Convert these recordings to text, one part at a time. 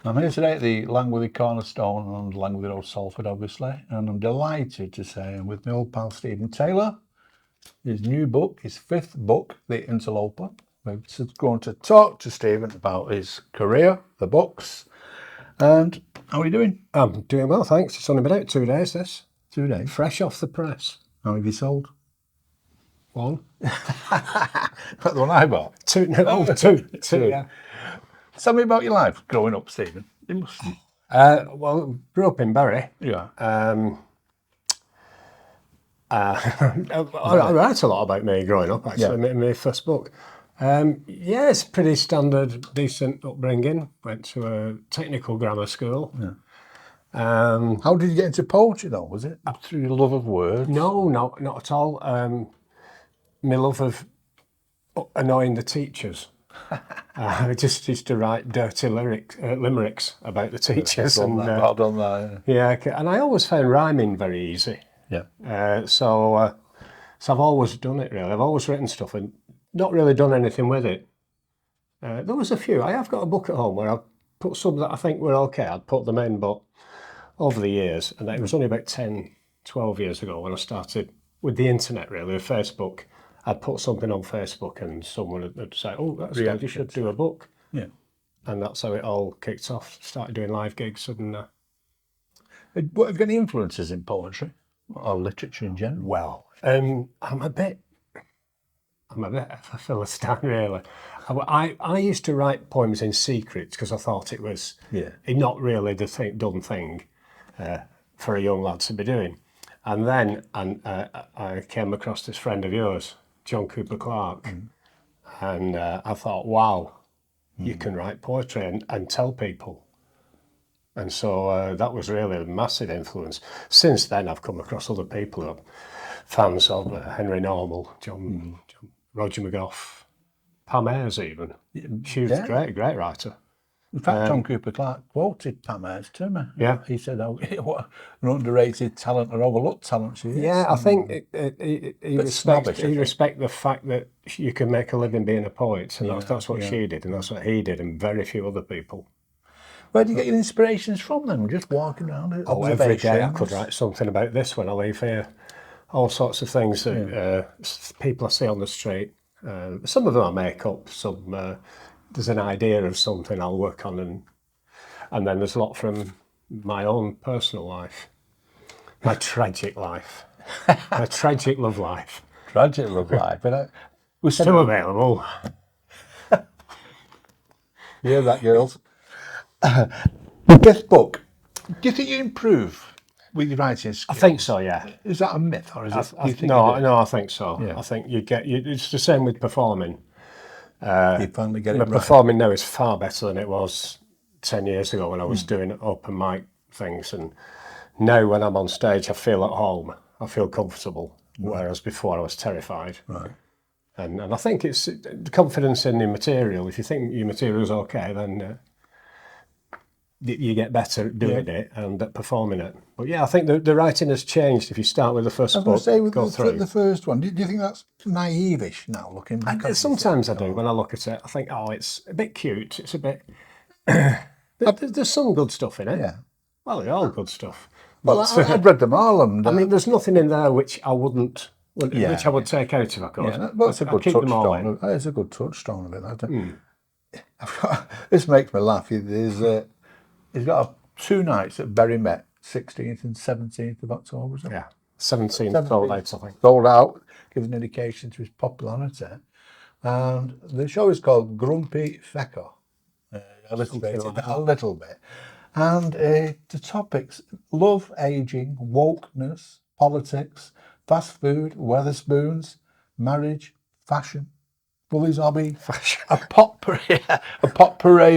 I'm here today at the Langworthy Cornerstone and Langworthy Road, Salford, obviously, and I'm delighted to say I'm with my old pal Stephen Taylor. His new book, his fifth book, The Interloper. We're going to talk to Stephen about his career, the books, and how are you doing? I'm doing well, thanks. It's only been out 2 days, this. 2 days. Fresh off the press. How have you sold? One. The one I bought? Two, no, two, yeah. Tell me about your life growing up, Stephen. You must... Well, grew up in Bury. Yeah. I write a lot about me growing up, actually, my first book. Yeah, it's pretty standard, decent upbringing. Went to a technical grammar school. Yeah. How did you get into poetry, though? Was it through your love of words? No, not at all. My love of annoying the teachers. I just used to write dirty limericks about the teachers. Well done that. Yeah, and I always found rhyming very easy. Yeah. So I've always done it, really. I've always written stuff and not really done anything with it. There was a few. I have got a book at home where I've put some that I think were okay. I'd put them in, but over the years, and it was only about 10, 12 years ago when I started with the internet, really, with Facebook. I'd put something on Facebook and someone would say, oh, that's good, you should do a book. Yeah. And that's how it all kicked off. Started doing live gigs. And what have you got any influences in poetry or literature in general? Well, I'm a bit of a Philistine, really. I used to write poems in secret because I thought it was not really the done thing for a young lad to be doing. And then I came across this friend of yours, John Cooper Clarke, and I thought, wow, you can write poetry and tell people. And so that was really a massive influence. Since then, I've come across other people who are fans of Henry Normal, John Roger McGough, Pam Ayres even. She was a great writer. In fact, John Cooper Clarke quoted Pam Ayres to me. Yeah. He said, oh, what an underrated talent or overlooked talent she is. Yeah, I think he respect the fact that you can make a living being a poet, and that's what she did, and that's what he did, and very few other people. Where do you get your inspirations from then? Just walking around it? Oh, every day I could write something about this when I leave here. All sorts of things that people I see on the street. Some of them I make up, some... there's an idea of something I'll work on, and then there's a lot from my own personal life, my tragic life, my tragic love life. Tragic love life. But we're still available. Yeah, that girls. This book, do you think you improve with your writing skills? I think so. Yeah. Is that a myth, or is it? No, I think so. Yeah. I think it's the same with performing. You finally get it right. Performing now is far better than it was 10 years ago when I was doing open mic things, and now when I'm on stage I feel at home, I feel comfortable, whereas before I was terrified. Right. And I think it's the confidence in your material. If you think your material's okay, then you get better at doing it and at performing it. But yeah, I think the writing has changed. If you start with the first book, the first one, do you think that's naive-ish now, looking back? Sometimes I do. When I look at it, I think, oh, it's a bit cute. It's a bit... there's some good stuff in it. Yeah. Well, they're all good stuff. Well, I've read them all. And, I mean, there's nothing in there which I wouldn't... which I would take out if I could. Yeah, well, it's a good touchstone. It's a good touchstone of it. This makes me laugh. He's got 2 nights at Bury Met, 16th and 17th of October. Isn't it? Yeah, 17th sold out, I think. Sold out, gives an indication to his popularity. And the show is called Grumpy Fecker. Illustrated a little bit. And the topics: love, aging, wokeness, politics, fast food, Weatherspoons, marriage, fashion. Will these all be a potpourri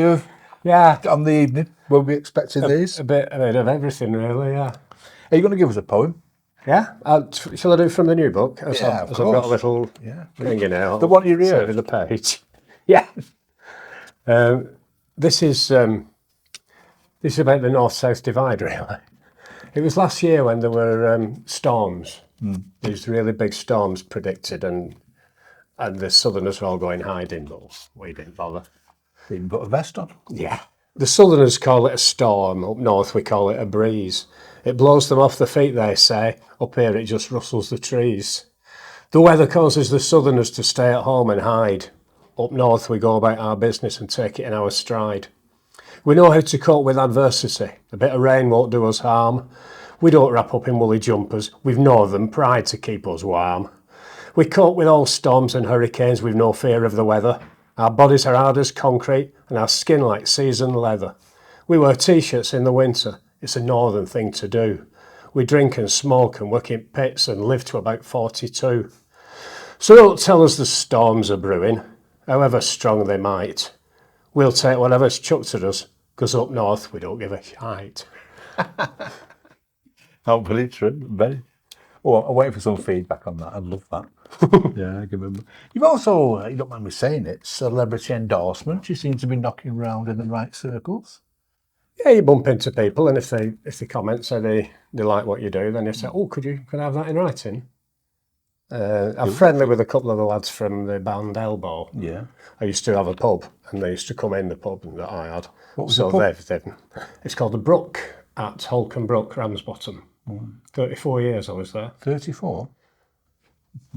of... Yeah, on the evening, we'll be expecting these. A bit of everything, really, yeah. Are you going to give us a poem? Yeah. Shall I do from the new book? I've got a little thing in there. The one you read? The page. Yeah. This is about the North-South divide, really. It was last year when there were storms. These really big storms predicted, and the Southerners were all going hiding, but we didn't bother. Even put a vest on. Yeah. The southerners call it a storm. Up north we call it a breeze. It blows them off the feet, they say. Up here it just rustles the trees. The weather causes the southerners to stay at home and hide. Up north we go about our business and take it in our stride. We know how to cope with adversity. A bit of rain won't do us harm. We don't wrap up in woolly jumpers. We've northern pride to keep us warm. We cope with all storms and hurricanes with no fear of the weather. Our bodies are hard as concrete and our skin like seasoned leather. We wear t-shirts in the winter. It's a northern thing to do. We drink and smoke and work in pits and live to about 42. So don't tell us the storms are brewing, however strong they might. We'll take whatever's chucked at us, because up north we don't give a shite. Hopefully true. Very. Oh, I'm waiting for some feedback on that. I love that. Yeah, I can remember. You've also, you don't mind me saying it, celebrity endorsements. You seem to be knocking around in the right circles. Yeah, you bump into people, and if they comment, say they like what you do, then you say, "Oh, could I have that in writing?" I'm friendly with a couple of the lads from the band Elbow. Yeah. I used to have a pub, and they used to come in the pub that I had. What was so the pub? It's called the Brook at Holcombe Brook, Ramsbottom. 34 years I was there. 34?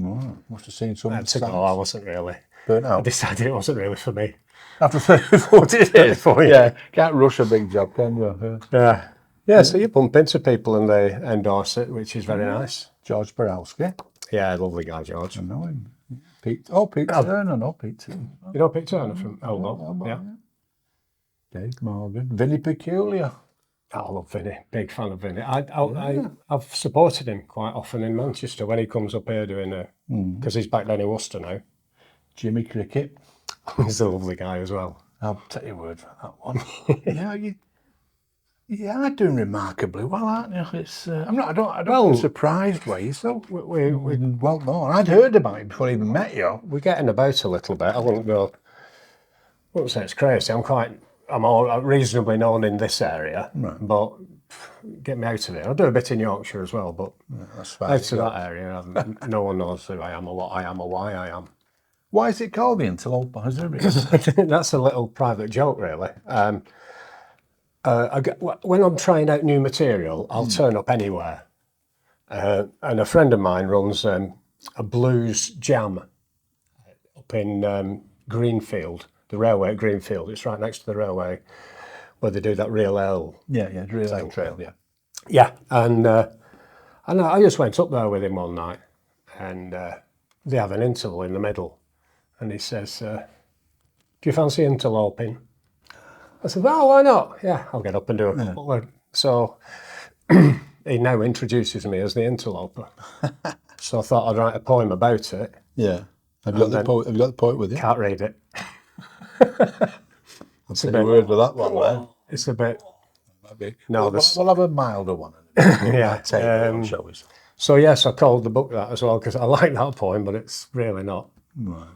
Oh, must have seen some. I wasn't really. Burnt out. I decided it wasn't really for me. After 34 years? 34 years. Yeah, can't rush a big job, can you? Yeah, so you bump into people and they endorse it, which is very nice. George Borowski. Yeah, lovely guy, George. I know him. Pete Turner, no, Pete Turner. You know Pete Turner from Elbow? Yeah. Dave Morgan. Vinny Peculiar. I love Vinny. Big fan of Vinny. I've supported him quite often in Manchester when he comes up here doing because he's back down in Worcester now. Jimmy Cricket. He's a lovely guy as well. I'll take your word for that one. You are doing remarkably well, aren't you? It's I don't be surprised by you. So we're well known. I'd heard about you before I even met you. We're getting about a little bit. I wouldn't say it's crazy. I'm all reasonably known in this area, right. But get me out of it. I do a bit in Yorkshire as well, but that's fine. Out of that area, no one knows who I am or what I am or why I am. Why is it called the Interloper? Is there a reason? That's a little private joke, really. When I'm trying out new material, I'll turn up anywhere. And a friend of mine runs a blues jam up in Greenfield, the railway at Greenfield. It's right next to the railway where they do that Real Ale. Yeah, Real Ale Trail, yeah. Yeah, and I just went up there with him one night, and they have an interval in the middle. And he says, do you fancy interloping? I said, well, why not? Yeah, I'll get up and do a couple. So he now introduces me as the interloper. So I thought I'd write a poem about it. Yeah. Have you got the poem with you? Can't read it. I'll say a word with that one there. It's a bit... Maybe. No, we'll have a milder one. Yeah. Shall we? So yes, I called the book that as well because I like that poem, but it's really not. Right.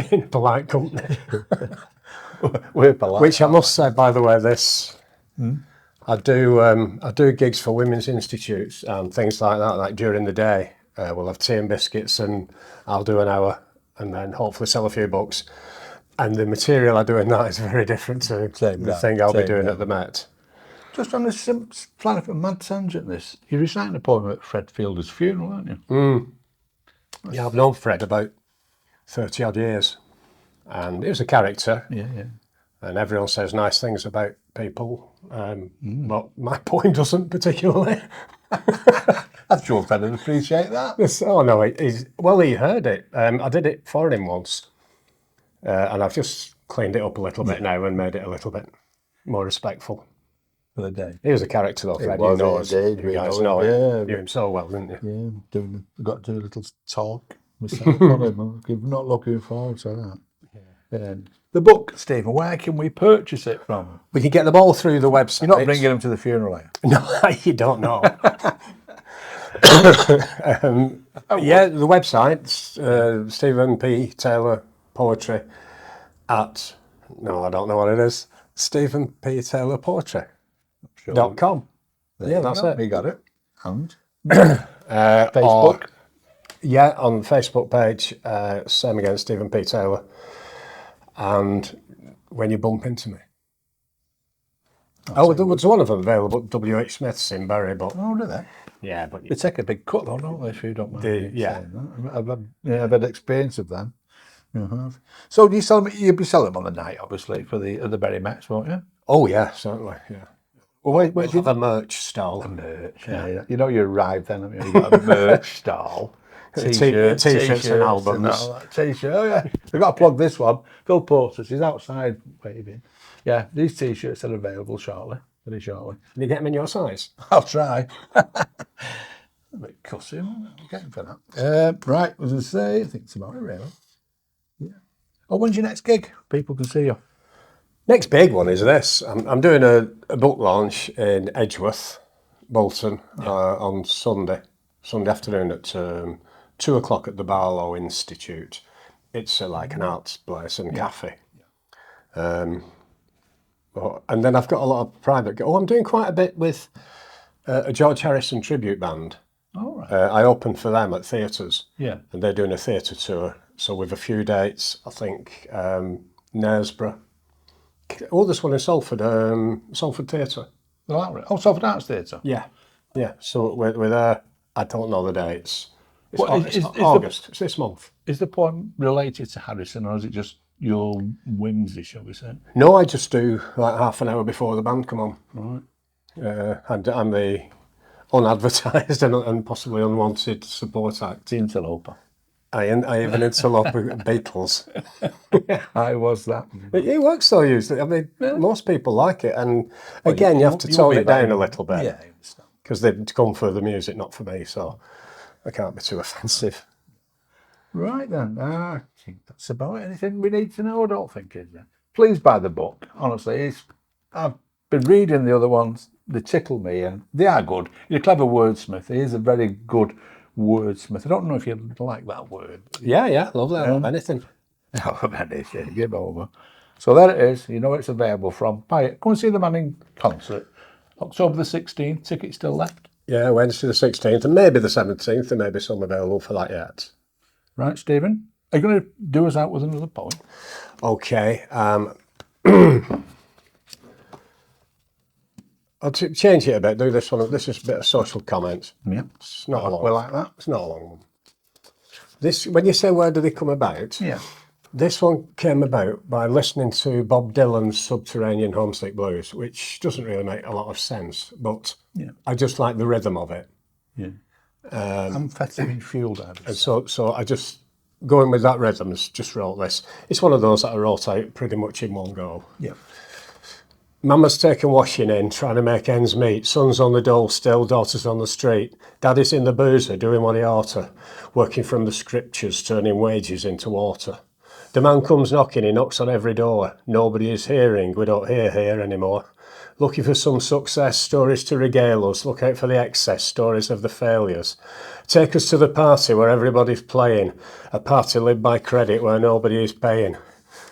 In polite company. We're polite. Which I must say, by the way, I do gigs for women's institutes and things like that. Like during the day, we'll have tea and biscuits, and I'll do an hour, and then hopefully sell a few books. And the material I do in that is very different to the thing I'll be doing at the Met. Just on this planet of mad tangent, you're reciting a poem at Fred Fielder's funeral, aren't you? Yeah, I've known Fred about 30 odd years, and he was a character. Yeah. And everyone says nice things about people, but my poem doesn't particularly. I'm sure Fred would appreciate that. He heard it. I did it for him once, and I've just cleaned it up a little bit now and made it a little bit more respectful. For the day. He was a character though, Fred. You guys know him. Yeah. You knew him so well, didn't you? Yeah, got to do a little talk myself on him. I'm not looking forward to that. Yeah. The book, Stephen, where can we purchase it from? We can get them all through the website. You're not bringing them to the funeral, are you? No, you don't know. The website, Stephen P. Taylor Poetry at, no, I don't know what it is, Stephen P. Taylor Poetry. .com. Yeah, that's it. You got it. And Facebook? On the Facebook page, same again, Stephen P. Taylor. And when you bump into me, Oh, there was one of them available at W.H. Smith's in Bury, but Oh, do they? yeah, but They take a big cut though, don't they, if you don't mind me yeah. saying that. I've had experience of them. So do you sell them, you'll be selling them on the night, obviously, for the Berry Mets, won't you? Oh yeah, certainly. Yeah. Well, where We'll do you have a merch stall. merch? Yeah. You know you arrived then, haven't you? You've got a merch stall. T-shirts and albums. all that. T-shirt, oh yeah. We've got to plug this one. Phil Porter, he's outside waving. Yeah, these T-shirts are available shortly, very shortly. Can you get them in your size? I'll try. A bit cussy, I'm getting for that. Right, as I say, I think tomorrow, really. Yeah. Oh, when's your next gig? People can see you. Next big one is this. I'm doing a book launch in Edgeworth, Bolton, on Sunday afternoon at 2 o'clock at the Barlow Institute. It's like an arts place and cafe. And then I've got a lot of private. I'm doing quite a bit with a George Harrison tribute band. All right. I opened for them at theatres. Yeah. And they're doing a theatre tour. So with a few dates, I think Knaresborough. Oh, there's one in Salford, Salford Theatre. Oh, Salford Arts Theatre. Yeah. So we're there. I don't know the dates. It's, Is August. It's this month. Is the poem related to Harrison, or is it just your whimsy, shall we say? No, I just do like half an hour before the band come on. Right. And I'm the unadvertised and possibly unwanted support act. The Interloper. I even interlope with Beatles. I was that. It works so usually. I mean, most people like it. And again, you have to tone it down a little bit. Yeah, I understand. Because they've come for the music, not for me. So I can't be too offensive. Right then. I think that's about it. Anything we need to know? I don't think, is there? Please buy the book. Honestly, I've been reading the other ones. They tickle me, and they are good. He's a clever wordsmith. He is a very good wordsmith. I don't know if you like that word. Yeah, lovely. I love anything. I love anything. Give over. So there it is. You know where it's available from. Buy it. Come and see the man in concert. October the 16th. Tickets still left. Yeah, Wednesday the 16th and maybe the 17th. There may be some available for that yet. Right, Stephen? Are you going to do us out with another poem? Okay. I'll change it a bit. Do this one. This is a bit of social comments. Yeah. It's not a long We like that. It's not a long one. This, when you say where do they come about? Yeah. This one came about by listening to Bob Dylan's Subterranean Homesick Blues, which doesn't really make a lot of sense, but I just like the rhythm of it. Yeah. Amphetamine fueled, I would And say. so I just, going with that rhythm, just wrote this. It's one of those that I wrote out pretty much in one go. Yeah. Mama's taken washing in, trying to make ends meet. Son's on the dole still, daughter's on the street. Daddy's in the boozer, doing what he oughta. Working from the scriptures, turning wages into water. The man comes knocking, he knocks on every door. Nobody is hearing, we don't hear here anymore. Looking for some success, stories to regale us. Look out for the excess, stories of the failures. Take us to the party where everybody's playing. A party lived by credit where nobody is paying.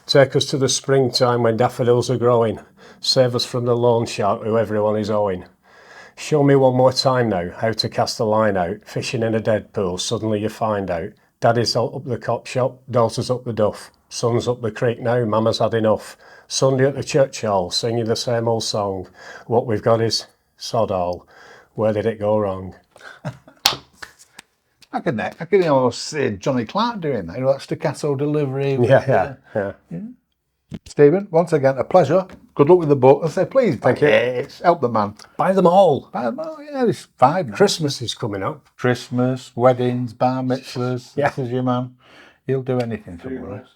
Take us to the springtime when daffodils are growing. Save us from the loan shark who everyone is owing. Show me one more time now how to cast the line out. Fishing in a dead pool, suddenly you find out. Daddy's up the cop shop, daughter's up the duff. Son's up the creek now, mama's had enough. Sunday at the church hall, singing the same old song. What we've got is sod all. Where did it go wrong? I can almost see Johnny Clark doing that. You know, that staccato delivery. Yeah. Stephen, once again, a pleasure. Good luck with the book. I say, please, Thank you. Help the man. Buy them all. Yeah, there's 5 now. Christmas is coming up. Christmas, weddings, bar mitzvahs. Yeah. This is your man. He'll do anything for us.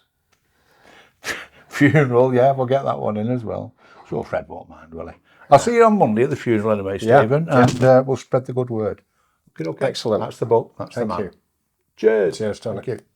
Funeral, yeah, we'll get that one in as well. Sure, Fred won't mind, will he? I'll see you on Monday at the funeral anyway, Stephen, and we'll spread the good word. Okay. Excellent. That's the book. That's the Thank man. you. Cheers. Cheers, Tony. Thank you.